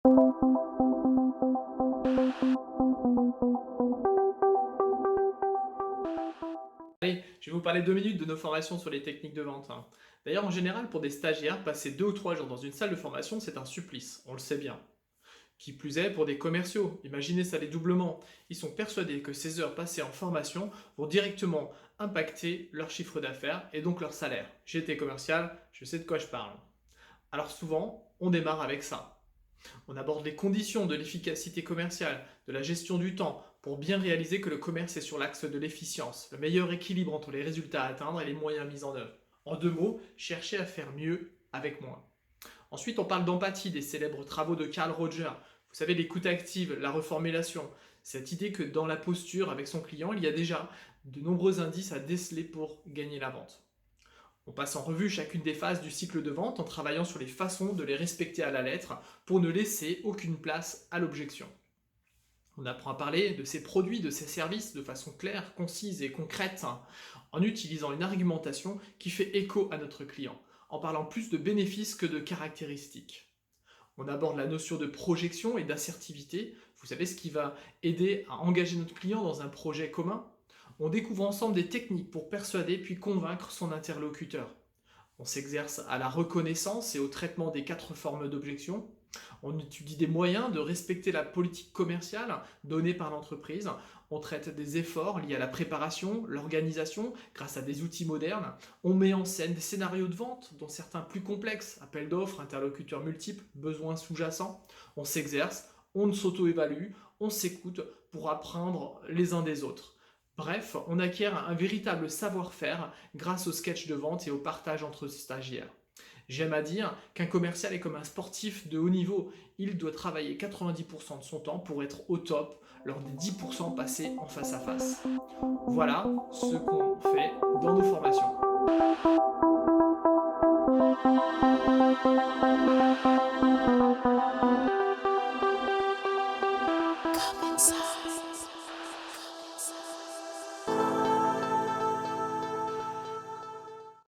Allez, je vais vous parler 2 minutes de nos formations sur les techniques de vente, hein. D'ailleurs, en général, pour des stagiaires, passer 2 ou 3 jours dans une salle de formation, c'est un supplice, on le sait bien. Qui plus est, pour des commerciaux, imaginez ça les doublements. Ils sont persuadés que ces heures passées en formation vont directement impacter leur chiffre d'affaires et donc leur salaire. J'ai été commercial, je sais de quoi je parle. Alors souvent, on démarre avec ça. On aborde les conditions de l'efficacité commerciale, de la gestion du temps, pour bien réaliser que le commerce est sur l'axe de l'efficience, le meilleur équilibre entre les résultats à atteindre et les moyens mis en œuvre. En 2 mots, chercher à faire mieux avec moins. Ensuite, on parle d'empathie, des célèbres travaux de Carl Rogers. Vous savez, l'écoute active, la reformulation. Cette idée que dans la posture avec son client, il y a déjà de nombreux indices à déceler pour gagner la vente. On passe en revue chacune des phases du cycle de vente en travaillant sur les façons de les respecter à la lettre pour ne laisser aucune place à l'objection. On apprend à parler de ses produits, de ses services de façon claire, concise et concrète, en utilisant une argumentation qui fait écho à notre client, en parlant plus de bénéfices que de caractéristiques. On aborde la notion de projection et d'assertivité, vous savez ce qui va aider à engager notre client dans un projet commun. On découvre ensemble des techniques pour persuader puis convaincre son interlocuteur. On s'exerce à la reconnaissance et au traitement des 4 formes d'objection. On étudie des moyens de respecter la politique commerciale donnée par l'entreprise. On traite des efforts liés à la préparation, l'organisation, grâce à des outils modernes. On met en scène des scénarios de vente, dont certains plus complexes, appels d'offres, interlocuteurs multiples, besoins sous-jacents. On s'exerce, on s'auto-évalue, on s'écoute pour apprendre les uns des autres. Bref, on acquiert un véritable savoir-faire grâce au sketch de vente et au partage entre stagiaires. J'aime à dire qu'un commercial est comme un sportif de haut niveau. Il doit travailler 90% de son temps pour être au top lors des 10% passés en face à face. Voilà ce qu'on fait dans nos formations. Come inside.